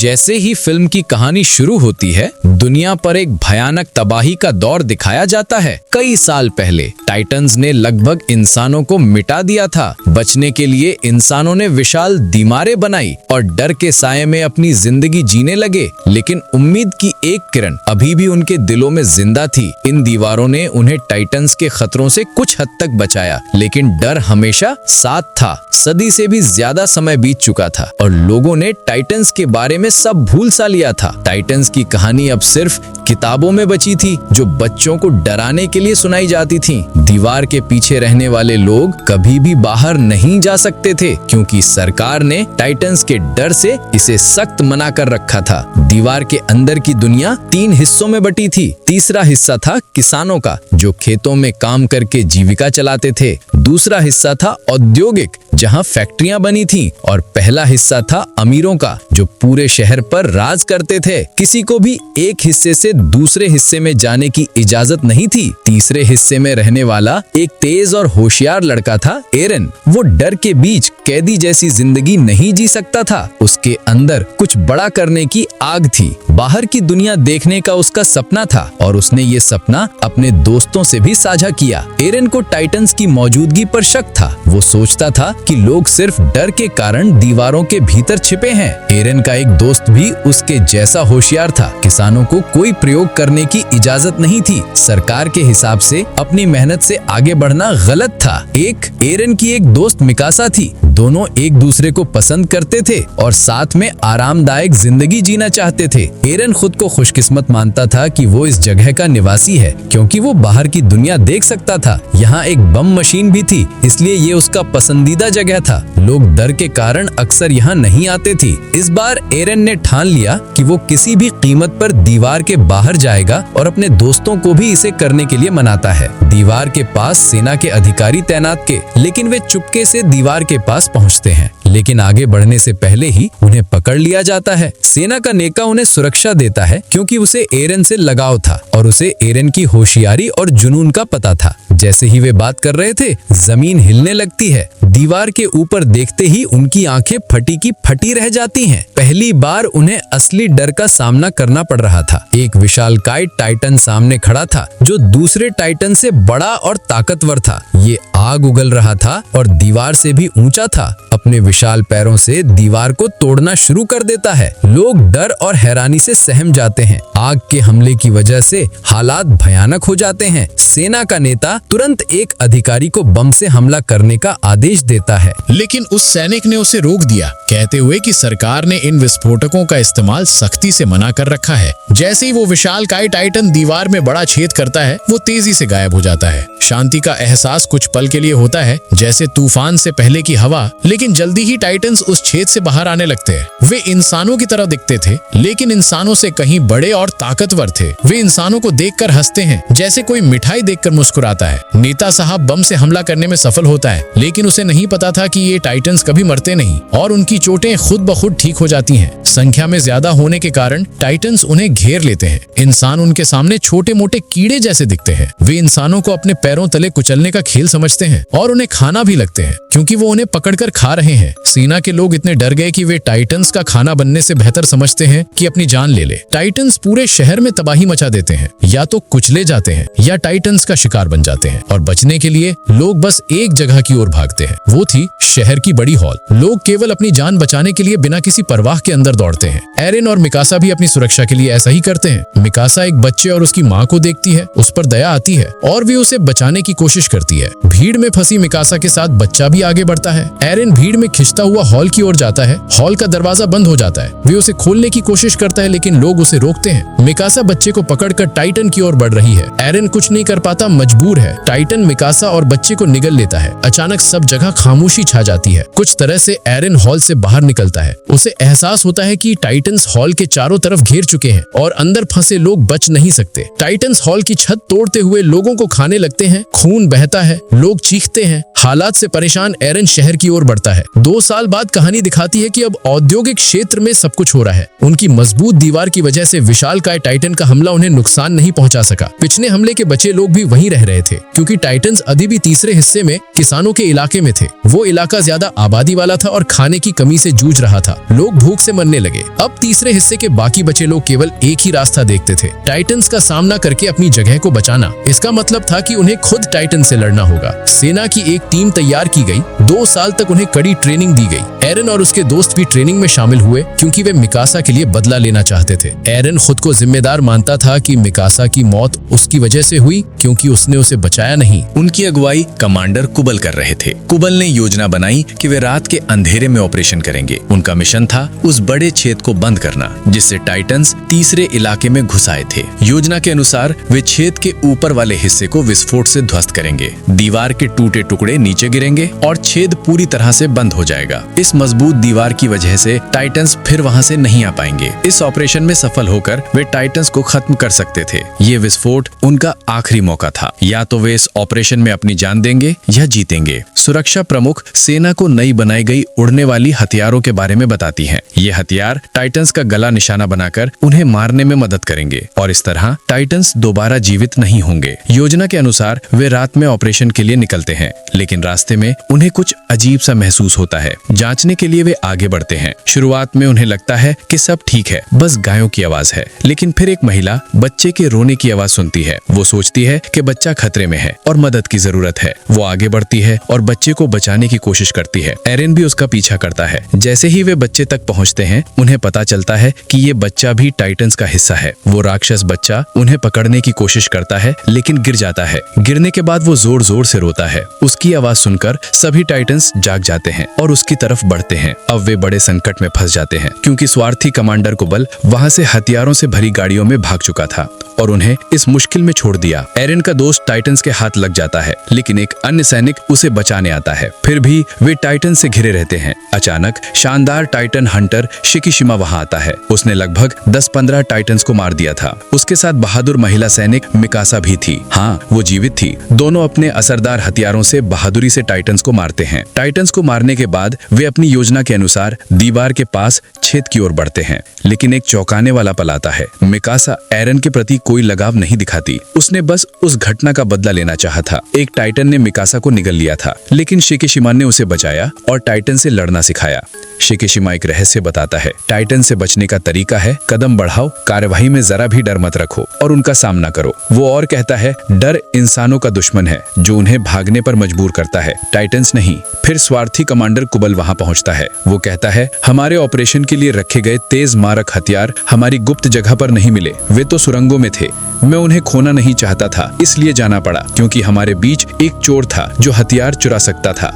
जैसे ही फिल्म की कहानी शुरू होती है, दुनिया पर एक भयानक तबाही का दौर दिखाया जाता है। कई साल पहले टाइटन्स ने लगभग इंसानों को मिटा दिया था। बचने के लिए इंसानों ने विशाल दीवारें बनाई और डर के साये में अपनी जिंदगी जीने लगे। लेकिन उम्मीद की एक किरण अभी भी उनके दिलों में जिंदा थी। इन दीवारों ने उन्हें टाइटन्स के खतरों से कुछ हद तक बचाया, लेकिन डर हमेशा साथ था। सदी से भी ज्यादा समय बीत चुका था और लोगों ने टाइटन्स के बारे में सब भूल सा लिया था। टाइटन्स की कहानी अब सिर्फ किताबों में बची थी, जो बच्चों को डराने के लिए सुनाई जाती थी। दीवार के पीछे रहने वाले लोग कभी भी बाहर नहीं जा सकते थे, क्योंकि सरकार ने टाइटन्स के डर से इसे सख्त मना कर रखा था। दीवार के अंदर की दुनिया 3 हिस्सों में बटी थी। तीसरा हिस्सा था किसानों का, जो खेतों में काम करके जीविका चलाते थे। दूसरा हिस्सा था औद्योगिक, जहां फैक्ट्रियां बनी थीं, और पहला हिस्सा था अमीरों का, जो पूरे शहर पर राज करते थे। किसी को भी एक हिस्से से दूसरे हिस्से में जाने की इजाजत नहीं थी। तीसरे हिस्से में रहने वाला एक तेज और होशियार लड़का था, एरन। वो डर के बीच कैदी जैसी जिंदगी नहीं जी सकता था। उसके अंदर कुछ बड़ा करने की आग थी। बाहर की दुनिया देखने का उसका सपना था और उसने ये सपना अपने दोस्तों से भी साझा किया। एरन को टाइटन्स की मौजूदगी पर शक था। वो सोचता था कि लोग सिर्फ डर के कारण दीवारों के भीतर छिपे हैं। एरन का एक दोस्त भी उसके जैसा होशियार था। किसानों को कोई प्रयोग करने की इजाजत नहीं थी। सरकार के हिसाब से अपनी मेहनत से आगे बढ़ना गलत था। एरन की एक दोस्त मिकासा थी। दोनों एक दूसरे को पसंद करते थे और साथ में आरामदायक जिंदगी जीना चाहते थे। एरन खुद को खुशकिस्मत मानता था कि वो इस जगह का निवासी है, क्योंकि वो बाहर की दुनिया देख सकता था। यहाँ एक बम मशीन भी थी, इसलिए ये उसका पसंदीदा जगह था। लोग डर के कारण अक्सर यहाँ नहीं आते थे। इस बार एरन ने ठान लिया कि वो किसी भी कीमत पर दीवार के बाहर जाएगा और अपने दोस्तों को भी इसे करने के लिए मनाता है। दीवार के पास सेना के अधिकारी तैनात थे, लेकिन वे चुपके से दीवार के पास पहुंचते हैं। लेकिन आगे बढ़ने से पहले ही उन्हें पकड़ लिया जाता है। सेना का नेता उन्हें सुरक्षा देता है, क्योंकि उसे एरन से लगाव था और उसे एरन की होशियारी और जुनून का पता था। जैसे ही वे बात कर रहे थे, जमीन हिलने लगती है। दीवार के ऊपर देखते ही उनकी आंखें फटी की फटी रह जाती हैं। पहली बार उन्हें असली डर का सामना करना पड़ रहा था। एक विशालकाय टाइटन सामने खड़ा था, जो दूसरे टाइटन से बड़ा और ताकतवर था। ये आग उगल रहा था और दीवार से भी ऊंचा था। अपने विशाल पैरों से दीवार को तोड़ना शुरू कर देता है। लोग डर और हैरानी से सहम जाते हैं। आग के हमले की वजह से हालात भयानक हो जाते हैं। सेना का नेता तुरंत एक अधिकारी को बम से हमला करने का आदेश देता है, लेकिन उस सैनिक ने उसे रोक दिया, कहते हुए कि सरकार ने इन विस्फोटकों का इस्तेमाल सख्ती से मना कर रखा है। जैसे ही वो विशालकाय टाइटन दीवार में बड़ा छेद करता है, वो तेजी से गायब हो जाता है। शांति का एहसास कुछ पल के लिए होता है, जैसे तूफान से पहले की हवा, लेकिन जल्दी ही टाइटन्स उस छेद से बाहर आने लगते हैं। वे इंसानों की तरह दिखते थे, लेकिन इंसानों से कहीं बड़े और ताकतवर थे। वे इंसानों को देखकर हंसते हैं, जैसे कोई मिठाई देखकर मुस्कुराता है। नेता साहब बम से हमला करने में सफल होता है, लेकिन उसे नहीं पता था कि ये टाइटन्स कभी मरते नहीं और उनकी चोटें खुद ब खुद ठीक हो जाती हैं। संख्या में ज्यादा होने के कारण टाइटन्स उन्हें घेर लेते हैं। इंसान उनके सामने छोटे मोटे कीड़े जैसे दिखते हैं। वे इंसानों को अपने पैरों तले कुचलने का खेल समझते हैं और उन्हें खाना भी लगते हैं, क्योंकि वो उन्हें पकड़कर खा रहे हैं। सेना के लोग इतने डर गए कि वे टाइटन्स का खाना बनने से बेहतर समझते हैं कि अपनी जान ले ले। टाइटन्स पूरे शहर में तबाही मचा देते हैं, या तो कुचले जाते हैं या टाइटन्स का शिकार बन जाते हैं। और बचने के लिए लोग बस एक जगह की ओर भागते हैं। वो थी शहर की बड़ी हॉल। लोग केवल अपनी जान बचाने के लिए बिना किसी परवाह के अंदर दौड़ते हैं। एरन और मिकासा भी अपनी सुरक्षा के लिए ऐसा ही करते हैं। मिकासा एक बच्चे और उसकी माँ को देखती है, उस पर दया आती है और भी उसे बचाने की कोशिश करती है। भीड़ में फंसी मिकासा के साथ बच्चा भी आगे बढ़ता है। एरन भीड़ में खिंचता हुआ हॉल की ओर जाता है। हॉल का दरवाजा बंद हो जाता है। वे उसे खोलने की कोशिश करता है, लेकिन लोग उसे रोकते हैं। मिकासा बच्चे को पकड़कर टाइटन की ओर बढ़ रही है। एरन कुछ नहीं कर पाता, मजबूर है। टाइटन मिकासा और बच्चे को निगल लेता है। अचानक सब जगह खामोशी छा जाती है। कुछ तरह से एरन हॉल से बाहर निकलता है। उसे एहसास होता है कि टाइटन्स हॉल के चारों तरफ घेर चुके हैं और अंदर फंसे लोग बच नहीं सकते। टाइटन्स हॉल की छत तोड़ते हुए लोगों को खाने लगते हैं। खून बहता है, लोग चीखते हैं, हालात से परेशान एरन शहर की ओर बढ़ता है। 2 साल बाद कहानी दिखाती है कि अब औद्योगिक क्षेत्र में सब कुछ हो रहा है। उनकी मजबूत दीवार की वजह से विशालकाय टाइटन का हमला उन्हें नुकसान नहीं पहुंचा सका। पिछले हमले के बचे लोग भी वहीं रह रहे थे, क्योंकि टाइटन्स अभी भी तीसरे हिस्से में किसानों के इलाके में थे। वो इलाका ज्यादा आबादी वाला था और खाने की कमी से जूझ रहा था। लोग भूख से मरने लगे। अब तीसरे हिस्से के बाकी बचे लोग केवल एक ही रास्ता देखते थे, टाइटन्स का सामना करके अपनी जगह को बचाना। इसका मतलब था कि उन्हें खुद टाइटन से लड़ना होगा। सेना की एक टीम तैयार की गई। 2 साल तक उन्हें कड़ी ट्रेनिंग दी गई। एरन और उसके दोस्त भी ट्रेनिंग में शामिल हुए, क्योंकि वे मिकासा के लिए बदला लेना चाहते थे। एरन खुद को जिम्मेदार मानता था कि मिकासा की मौत उसकी वजह से हुई, क्योंकि उसने उसे बचाया नहीं। उनकी अगुवाई कमांडर कुबल कर रहे थे। कुबल ने योजना बनाई कि वे रात के अंधेरे में ऑपरेशन करेंगे। उनका मिशन था उस बड़े छेद को बंद करना जिससे टाइटन्स तीसरे इलाके में घुस आए थे। योजना के अनुसार वे छेद के ऊपर वाले हिस्से को विस्फोट से ध्वस्त करेंगे। दीवार के टूटे टुकड़े नीचे गिरेंगे और छेद पूरी तरह से बंद हो जाएगा। इस मजबूत दीवार की वजह से टाइटन्स फिर वहां से नहीं आ पाएंगे। इस ऑपरेशन में सफल होकर वे टाइटन्स को खत्म कर सकते थे। ये विस्फोट उनका आखिरी मौका था। या तो वे इस ऑपरेशन में अपनी जान देंगे या जीतेंगे। सुरक्षा प्रमुख सेना को नई बनाई गई उड़ने वाली हथियारों के बारे में बताती हैं। ये हथियार टाइटन्स का गला निशाना बनाकर उन्हें मारने में मदद करेंगे और इस तरह टाइटन्स दोबारा जीवित नहीं होंगे। योजना के अनुसार वे रात में ऑपरेशन के लिए निकलते हैं, लेकिन रास्ते में उन्हें कुछ अजीब सा महसूस होता है। जांचने के लिए वे आगे बढ़ते हैं। शुरुआत में उन्हें लगता है कि सब ठीक है, बस गायों की आवाज है, लेकिन फिर एक महिला बच्चे के रोने की आवाज सुनती है। वो सोचती है कि बच्चा खतरे में है और मदद की जरूरत है। वो आगे बढ़ती है और बच्चे को बचाने की कोशिश करती है। एरन भी उसका पीछा करता है। जैसे ही वे बच्चे तक पहुंचते हैं, उन्हें पता चलता है कि ये बच्चा भी टाइटन्स का हिस्सा है। वो राक्षस बच्चा उन्हें पकड़ने की कोशिश करता है, लेकिन गिर जाता है। गिरने के बाद वो जोर जोर से रोता है। उसकी आवाज सुनकर सभी टाइटन्स जाग जाते हैं और उसकी तरफ बढ़ते हैं। अब वे बड़े संकट में फंस जाते हैं, क्योंकि स्वार्थी कमांडर कुबल वहां से हथियारों से भरी गाड़ियों में भाग चुका था और उन्हें इस मुश्किल में छोड़ दिया। एरन का दोस्त टाइटन्स के हाथ लग जाता है, लेकिन एक अन्य सैनिक उसे बचाने आता है। फिर भी वे टाइटन से घिरे रहते हैं। अचानक शानदार टाइटन हंटर शिकीशिमा वहां आता है। उसने लगभग 10-15 टाइटन्स को मार दिया था। उसके साथ बहादुर महिला सैनिक मिकासा भी थी। हाँ, वो जीवित थी। दोनों अपने असरदार हथियारों से बहादुरी से टाइटन्स को मारते हैं। टाइटन्स को मारने के बाद वे अपनी योजना के अनुसार दीवार के पास छेद की ओर बढ़ते हैं, लेकिन एक चौंकाने वाला पल आता है। मिकासा एरन के प्रति कोई लगाव नहीं दिखाती। उसने बस उस घटना का बदला लेना चाहा था। एक टाइटन ने मिकासा को निगल लिया था, लेकिन शिकीशिमा ने उसे बचाया और टाइटन से लड़ना सिखाया। शिकीशिमा एक रहस्य बताता है। टाइटन से बचने का तरीका है कदम बढ़ाओ, कार्यवाही में जरा भी डर मत रखो और उनका सामना करो। वो और कहता है, डर इंसानों का दुश्मन है जो उन्हें भागने पर मजबूर करता है, टाइटन्स नहीं। फिर स्वार्थी कमांडर कुबल वहां पहुंचता है। वो कहता है, हमारे ऑपरेशन के लिए रखे गए तेज मारक हथियार हमारी गुप्त जगह पर नहीं मिले। वे तो सुरंगों में थे। मैं उन्हें खोना नहीं चाहता था, इसलिए जाना पड़ा, क्योंकि हमारे बीच एक चोर था जो हथियार चुरा सकता था।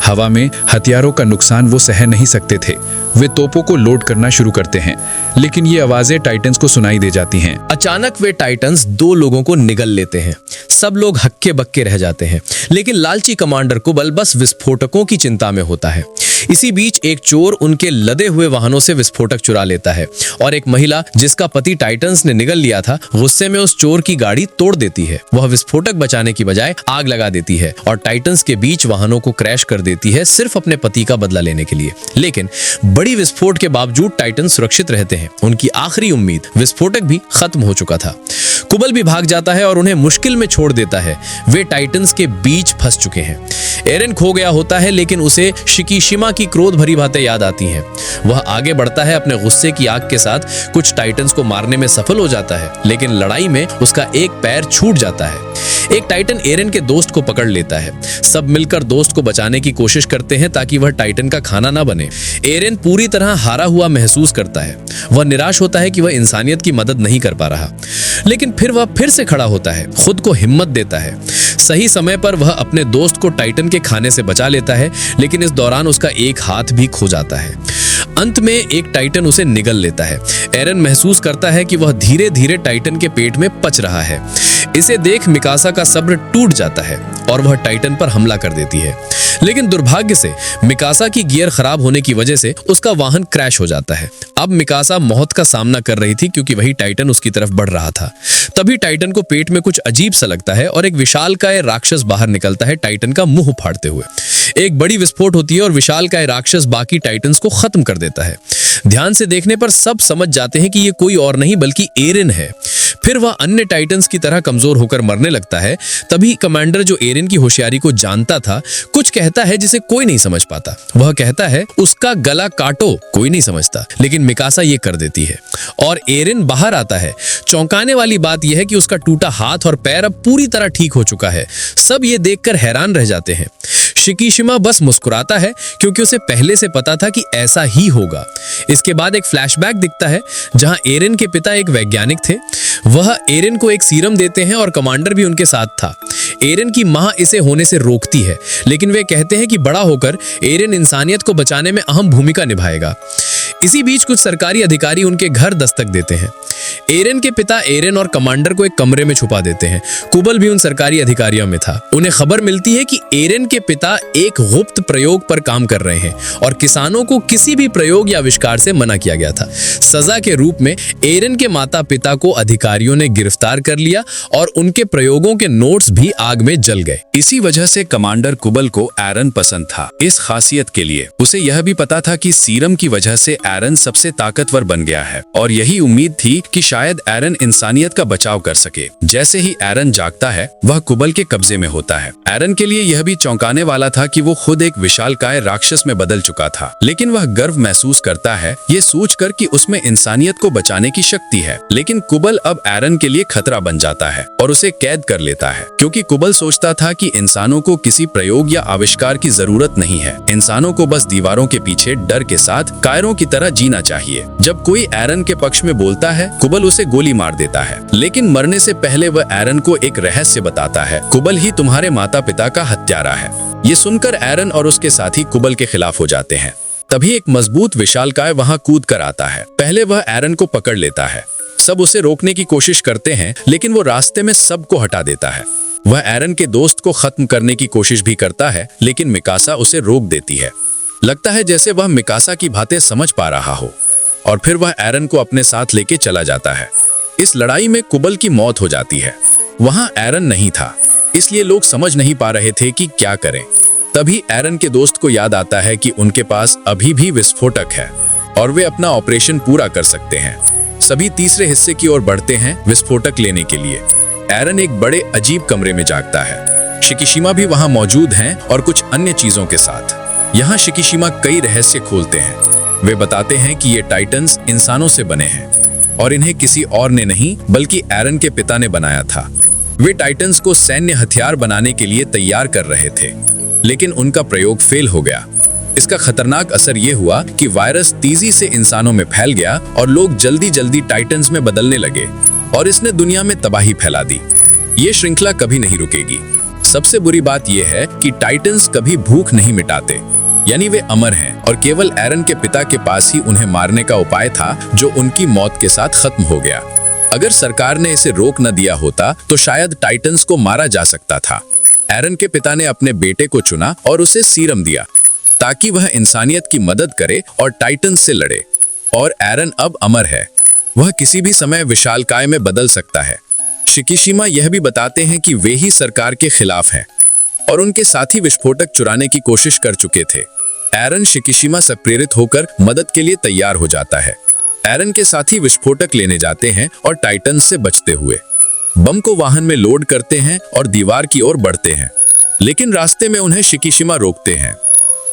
हवा में हथियारों का नुकसान वो सह नहीं सकते थे। वे तोपों को लोड करना शुरू करते हैं, लेकिन ये आवाजें टाइटन्स को सुनाई दे जाती हैं। अचानक वे टाइटन्स 2 लोगों को निगल लेते हैं। सब लोग हक्के बक्के रह जाते हैं, लेकिन लालची कमांडर कुबल बस विस्फोटकों की चिंता में होता है। इसी बीच एक चोर उनके लदे हुए वाहनों से विस्फोटक चुरा लेता है और एक महिला जिसका पति टाइटन्स ने निगल लिया था, गुस्से में उस चोर की गाड़ी तोड़ देती है। वह विस्फोटक बचाने की बजाय आग लगा देती है और टाइटन्स के बीच वाहनों को क्रैश कर देती है, सिर्फ अपने पति का बदला लेने के लिए। लेकिन बड़ी विस्फोट के बावजूद टाइटन सुरक्षित रहते हैं। उनकी आखिरी उम्मीद, विस्फोटक भी खत्म हो चुका था। कुबल भी भाग जाता है और उन्हें मुश्किल में छोड़ देता है। वे टाइटन्स के बीच फंस चुके हैं। एरन खो गया होता है, लेकिन उसे शिकीशिमा की क्रोध भरी बातें याद आती हैं। वह आगे बढ़ता है, अपने गुस्से की आग के साथ कुछ टाइटन्स को मारने में सफल हो जाता है, लेकिन लड़ाई में उसका एक पैर छूट जाता है। एक टाइटन एरन के दोस्त को पकड़ लेता है। सब मिलकर दोस्त को बचाने की कोशिश करते हैं ताकि वह टाइटन का खाना ना बने। एरन पूरी तरह हारा हुआ महसूस करता है। वह निराश होता है कि वह इंसानियत की मदद नहीं कर पा रहा, लेकिन फिर वह फिर से खड़ा होता है, खुद को हिम्मत देता है। सही समय पर वह अपने दोस्त को टाइटन के खाने से बचा लेता है, लेकिन इस दौरान उसका एक हाथ भी खो जाता है। अंत में एक टाइटन उसे निगल लेता है। एरन महसूस करता है कि वह धीरे धीरे टाइटन के पेट में पच रहा है। इसे देख मिकासा का सब्र टूट जाता है और वह टाइटन पर हमला कर देती है। लेकिन दुर्भाग्य से मिकासा की गियर खराब होने की वजह से उसका वाहन क्रैश हो जाता है। अब मिकासा मौत का सामना कर रही थी क्योंकि वही टाइटन उसकी तरफ बढ़ रहा था। तभी टाइटन को पेट में कुछ अजीब सा लगता है और एक विशालकाय राक्षस बाहर निकलता है टाइटन का मुंह फाड़ते हुए। एक बड़ी विस्फोट होती है और विशालकाय राक्षस बाकी टाइटन्स को खत्म कर देता है। ध्यान से देखने पर सब समझ जाते हैं कि ये कोई और नहीं बल्कि एरिन है। फिर वह अन्य टाइटन्स की तरह कमजोर होकर मरने लगता है। तभी कमांडर जो एरिन की होशियारी को जानता था कुछ कहता है जिसे कोई नहीं समझ पाता। वह कहता है उसका गला काटो, कोई नहीं समझता, लेकिन मिकासा ये कर देती है और एरिन बाहर आता है। चौंकाने वाली बात यह है कि उसका टूटा हाथ और पैर अब पूरी तरह ठीक हो चुका है। सब ये देखकर हैरान रह जाते हैं। शिकीशिमा बस मुस्कुराता है क्योंकि उसे पहले से पता था कि ऐसा ही होगा। इसके बाद एक फ्लैशबैक दिखता है जहां एरिन के पिता एक वैज्ञानिक थे। वह एरिन को एक सीरम देते हैं और कमांडर भी उनके साथ था। एरिन की मां इसे होने से रोकती है, लेकिन वे कहते हैं कि बड़ा होकर एरिन इंसानियत को बचाने में अहम भूमिका निभाएगा। इसी बीच कुछ सरकारी अधिकारी उनके घर दस्तक देते हैं। एरिन के पिता एरिन और कमांडर को एक कमरे में छुपा देते हैं। कुबल भी उन सरकारी अधिकारियों में था। उन्हें खबर मिलती है कि एरिन के पिता एक गुप्त प्रयोग पर काम कर रहे हैं और किसानों को किसी भी प्रयोग या आविष्कार से मना किया गया था। सजा के रूप में एरिन के माता पिता को अधिकारियों ने गिरफ्तार कर लिया और उनके प्रयोगों के नोट्स भी आग में जल गए। इसी वजह से कमांडर कुबल को एरन पसंद था। इस खासियत के लिए उसे यह भी पता था कि सीरम की वजह से एरन सबसे ताकतवर बन गया है और यही उम्मीद थी कि शायद एरन इंसानियत का बचाव कर सके। जैसे ही एरन जागता है वह कुबल के कब्जे में होता है। एरन के लिए यह भी चौंकाने वाला था कि वो खुद एक विशालकाय राक्षस में बदल चुका था, लेकिन वह गर्व महसूस करता है ये सोचकर कि उसमें इंसानियत को बचाने की शक्ति है। लेकिन कुबल अब एरन के लिए खतरा बन जाता है और उसे कैद कर लेता है क्योंकि कुबल सोचता था कि इंसानों को किसी प्रयोग या आविष्कार की जरूरत नहीं है। इंसानों को बस दीवारों के पीछे डर के साथ कायरों की तरह जीना चाहिए। जब कोई एरन के पक्ष में बोलता है कुबल उसे गोली मार देता है, लेकिन मरने से पहले वह एरन को एक रहस्य बताता है। कुबल ही तुम्हारे माता पिता का हत्यारा है। ये सुनकर एरन और उसके साथी कुबल के खिलाफ हो जाते हैं। तभी एक मजबूत विशालकाय वहां कूद कर आता है। पहले वह एरन को पकड़ लेता है। सब उसे रोकने की कोशिश करते हैं, लेकिन वो रास्ते में सबको हटा देता है। वह एरन के दोस्त को खत्म करने की कोशिश भी करता है, लेकिन मिकासा उसे रोक देती है। लगता है जैसे वह मिकासा की बातें समझ पा रहा हो और फिर वह एरन को अपने साथ लेके चला जाता है। इस लड़ाई में कुबल की मौत हो जाती है। वहां एरन नहीं था, इसलिए लोग समझ नहीं पा रहे थे कि क्या करें। तभी एरन के दोस्त को याद आता है कि उनके पास अभी भी विस्फोटक है और वे अपना ऑपरेशन पूरा कर सकते हैं। सभी तीसरे हिस्से की ओर बढ़ते हैं विस्फोटक लेने के लिए। एरन एक बड़े अजीब कमरे में जागता है। शिकीशिमा भी वहां मौजूद हैं और कुछ अन्य चीजों के साथ। यहाँ शिकीशिमा कई रहस्य खोलते हैं। वे बताते हैं कि ये टाइटन्स इंसानों से बने हैं और इन्हें किसी और ने नहीं बल्कि एरन के पिता ने बनाया था। वे टाइटन्स को सैन्य हथियार बनाने के लिए तैयार कर रहे थे, लेकिन उनका प्रयोग फेल हो गया। इसका खतरनाक असर ये हुआ कि वायरस तेजी से इंसानों में फैल गया और लोग जल्दी जल्दी टाइटन्स में बदलने लगे और इसने दुनिया में तबाही फैला दी। ये श्रृंखला कभी नहीं रुकेगी। सबसे बुरी बात यह है कि टाइटन्स कभी भूख नहीं मिटाते, यानी वे अमर हैं और केवल एरन के पिता के पास ही उन्हें मारने का उपाय था, जो उनकी मौत के साथ खत्म हो गया। अगर सरकार ने इसे रोक न दिया होता तो शायद टाइटन्स को मारा जा सकता था। एरन के पिता ने अपने बेटे को चुना और उसे सीरम दिया ताकि वह इंसानियत की मदद करे और टाइटन्स से लड़े। और एरन अब अमर है, वह किसी भी समय विशालकाय में बदल सकता है। शिकीशिमा यह भी बताते हैं कि वे ही सरकार के खिलाफ हैं और उनके साथी विस्फोटक चुराने की कोशिश कर चुके थे। एरन शिकीशिमा से प्रेरित होकर मदद के लिए तैयार हो जाता है। एरन के साथी विस्फोटक लेने जाते हैं और टाइटन्स से बचते हुए बम को वाहन में लोड करते हैं और दीवार की ओर बढ़ते हैं, लेकिन रास्ते में उन्हें शिकीशिमा रोकते हैं।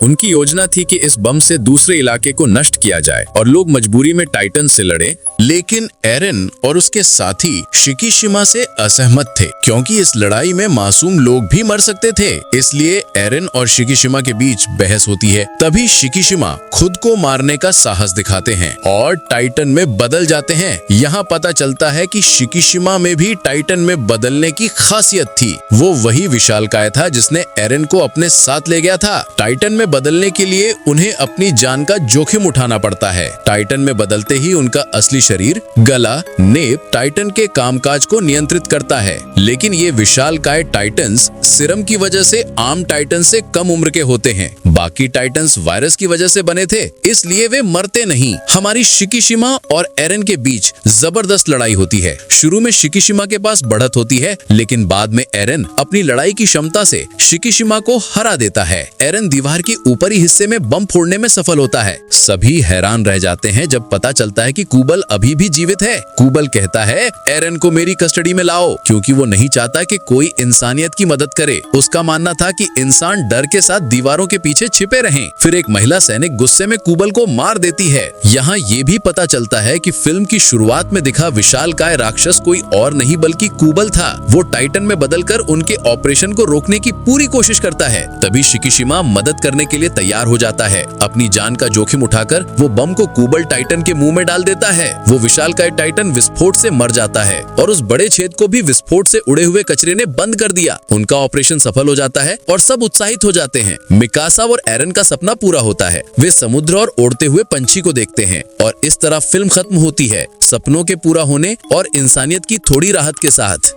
उनकी योजना थी कि इस बम से दूसरे इलाके को नष्ट किया जाए और लोग मजबूरी में टाइटन से लड़े। लेकिन एरन और उसके साथी शिकीशिमा से असहमत थे क्योंकि इस लड़ाई में मासूम लोग भी मर सकते थे। इसलिए एरन और शिकीशिमा के बीच बहस होती है। तभी शिकीशिमा खुद को मारने का साहस दिखाते हैं और टाइटन में बदल जाते हैं। यहाँ पता चलता है कि शिकीशिमा में भी टाइटन में बदलने की खासियत थी। वो वही विशालकाय था जिसने एरन को अपने साथ ले गया था। टाइटन में में बदलने के लिए उन्हें अपनी जान का जोखिम उठाना पड़ता है। टाइटन में बदलते ही उनका असली शरीर, गला, नेप टाइटन के कामकाज को नियंत्रित करता है। लेकिन ये विशालकाय टाइटन्स सीरम की वजह से आम टाइटन से कम उम्र के होते हैं। बाकी टाइटन्स वायरस की वजह से बने थे, इसलिए वे मरते नहीं। हमारी शिकिशिमा और एरन के बीच जबरदस्त लड़ाई होती है। शुरू में शिकिशिमा के पास बढ़त होती है, लेकिन बाद में एरन अपनी लड़ाई की क्षमता से शिकिशिमा को हरा देता है। एरन दीवार के ऊपरी हिस्से में बम फोड़ने में सफल होता है। सभी हैरान रह जाते हैं जब पता चलता है कि कुबल अभी भी जीवित है। कुबल कहता है, एरन को मेरी कस्टडी में लाओ, क्योंकि वो नहीं चाहता कि कोई इंसानियत की मदद करे। उसका मानना था कि इंसान डर के साथ दीवारों के पीछे छिपे रहें। फिर एक महिला सैनिक गुस्से में कुबल को मार देती है। यहाँ ये भी पता चलता है कि फिल्म की शुरुआत में दिखा विशालकाय राक्षस कोई और नहीं बल्कि कुबल था। वो टाइटन में बदलकर उनके ऑपरेशन को रोकने की पूरी कोशिश करता है। तभी शिकिशिमा मदद करने के लिए तैयार हो जाता है। अपनी जान का जोखिम उठाकर वो बम को कुबल टाइटन के मुंह में डाल देता है। वो विशालकाय टाइटन विस्फोट से मर जाता है और उस बड़े छेद को भी विस्फोट से उड़े हुए कचरे ने बंद कर दिया। उनका ऑपरेशन सफल हो जाता है और सब उत्साहित हो जाते हैं। मिकासा और एरन का सपना पूरा होता है। वे समुद्र और उड़ते हुए पंछी को देखते हैं और इस तरह फिल्म खत्म होती है, सपनों के पूरा होने और इंसानियत की थोड़ी राहत के साथ।